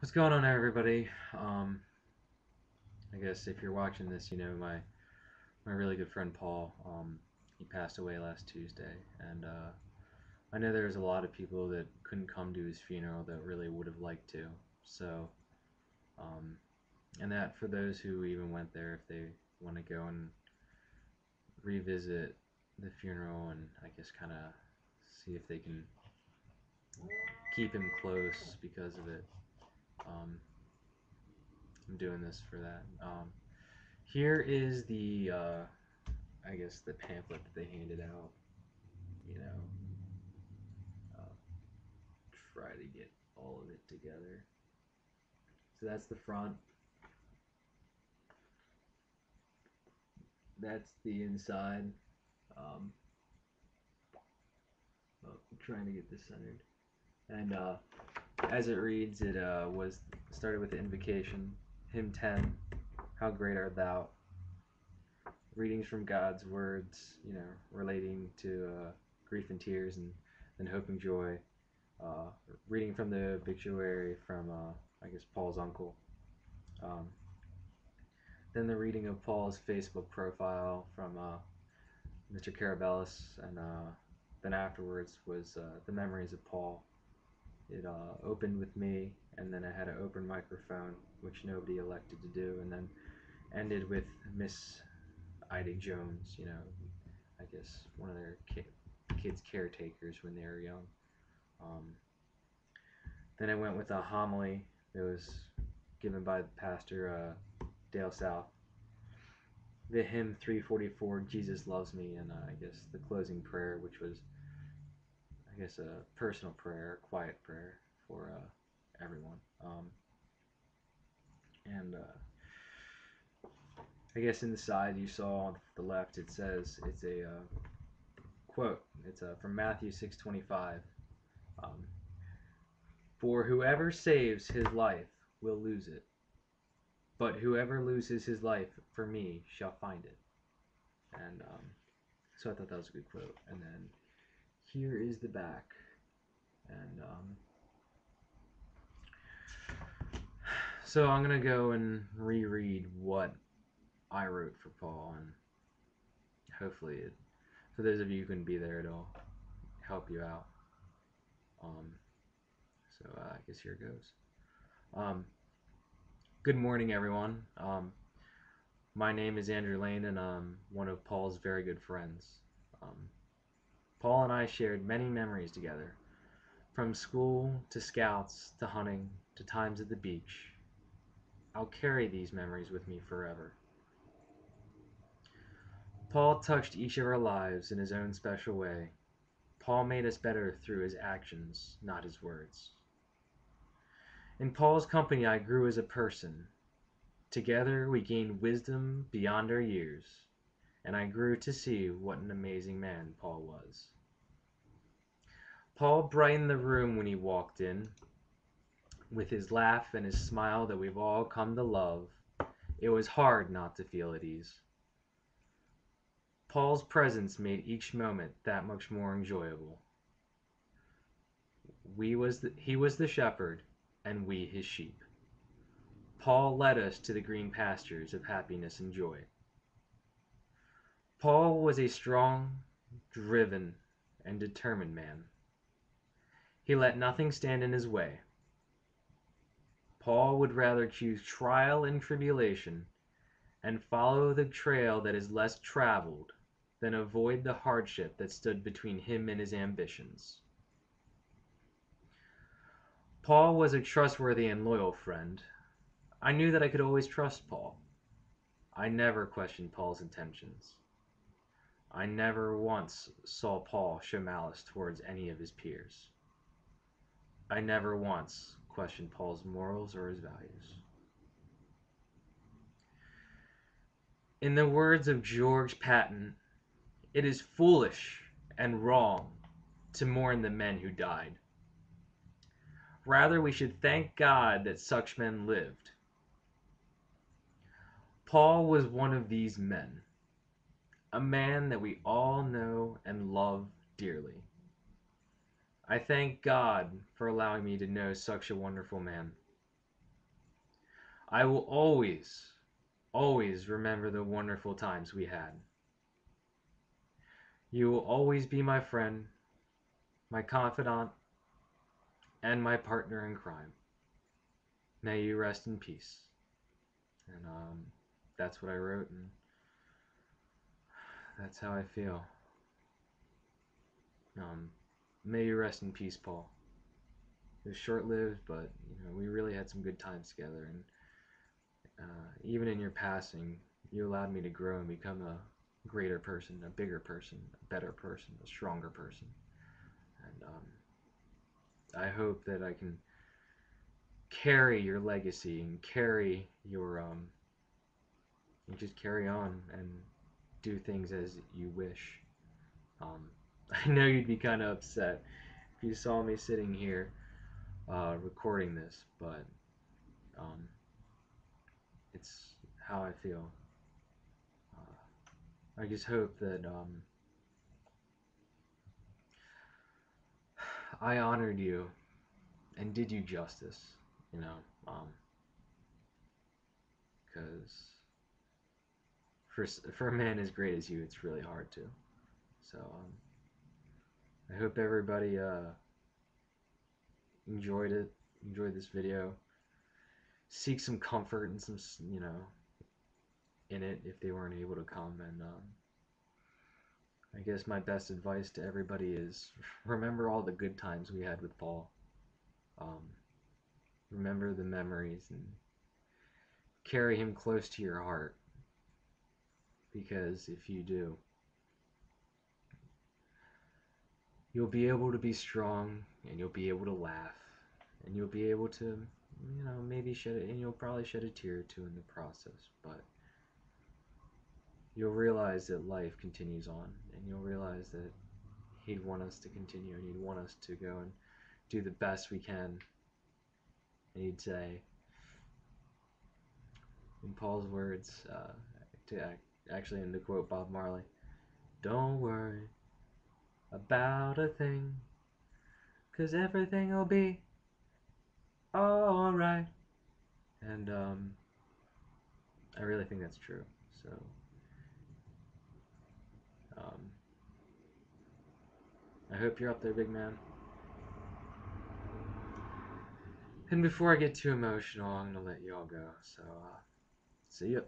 What's going on, everybody? I guess if you're watching this, you know my really good friend Paul. He passed away last Tuesday, and I know there's a lot of people that couldn't come to his funeral that really would have liked to. So, um, and that for those who even went there, if they want to go and revisit the funeral and I guess kind of see if they can keep him close because of it. Um, I'm doing this for that. Here is the, I guess, the pamphlet that they handed out. You know, uh, try to get all of it together. So that's the front. That's the inside. Um, I'm trying to get this centered. And as it reads, it was started with the invocation, hymn 10, How Great Art Thou. Readings from God's words, relating to grief and tears and hope and joy. Uh, Reading from the obituary from, I guess, Paul's uncle. Um, then the reading of Paul's Facebook profile from Mr. Carabellis, and then afterwards was the memories of Paul. It opened with me, and then I had an open microphone, which nobody elected to do, and then ended with Miss Ida Jones, I guess one of their kids' caretakers when they were young. Um, then I went with a homily that was given by Pastor Dale South. The hymn 344, Jesus Loves Me, and I guess the closing prayer, which was, I guess, a personal prayer, a quiet prayer for everyone. And I guess in the side you saw on the left, it says, it's a quote. It's from Matthew 6:25. Um, For whoever saves his life will lose it, but whoever loses his life for me shall find it. And so I thought that was a good quote. And then here is the back. And so I'm going to go and reread what I wrote for Paul. And hopefully, for those of you who couldn't be there, it'll help you out. So I guess here goes. Good morning, everyone. My name is Andrew Lane, and I'm one of Paul's very good friends. Paul and I shared many memories together, from school to scouts to hunting to times at the beach. I'll carry these memories with me forever. Paul touched each of our lives in his own special way. Paul made us better through his actions, not his words. In Paul's company, I grew as a person. Together, we gained wisdom beyond our years, and I grew to see what an amazing man Paul was. Paul brightened the room when he walked in. With his laugh and his smile that we've all come to love, it was hard not to feel at ease. Paul's presence made each moment that much more enjoyable. He was the shepherd, and we his sheep. Paul led us to the green pastures of happiness and joy. Paul was a strong, driven, and determined man. He let nothing stand in his way. Paul would rather choose trial and tribulation and follow the trail that is less traveled than avoid the hardship that stood between him and his ambitions. Paul was a trustworthy and loyal friend. I knew that I could always trust Paul. I never questioned Paul's intentions. I never once saw Paul show malice towards any of his peers. I never once questioned Paul's morals or his values. In the words of George Patton, it is foolish and wrong to mourn the men who died. Rather, we should thank God that such men lived. Paul was one of these men, a man that we all know and love dearly. I thank God for allowing me to know such a wonderful man. I will always, always remember the wonderful times we had. You will always be my friend, my confidant, and my partner in crime. May you rest in peace. And that's what I wrote, and that's how I feel. Um, may you rest in peace, Paul. It was short-lived, but we really had some good times together. And even in your passing, you allowed me to grow and become a greater person, a bigger person, a better person, a stronger person. And I hope that I can carry your legacy and carry your and just carry on and do things as you wish. Um, I know you'd be kind of upset if you saw me sitting here recording this, but um, it's how I feel. I just hope that I honored you and did you justice, you know, because for a man as great as you, it's really hard to. So I hope everybody enjoyed it, enjoyed this video. Seek some comfort and some, in it if they weren't able to come. And I guess my best advice to everybody is remember all the good times we had with Paul. Remember the memories and carry him close to your heart, because if you do, you'll be able to be strong, and you'll be able to laugh, and you'll be able to, maybe shed it, and you'll probably shed a tear or two in the process, but you'll realize that life continues on, and you'll realize that he'd want us to continue, and he'd want us to go and do the best we can. And he'd say, in Paul's words, actually in the quote Bob Marley, "Don't worry about a thing, 'cause everything will be alright." And I really think that's true. So I hope you're up there, big man. And before I get too emotional, I'm gonna let you all go. So see ya.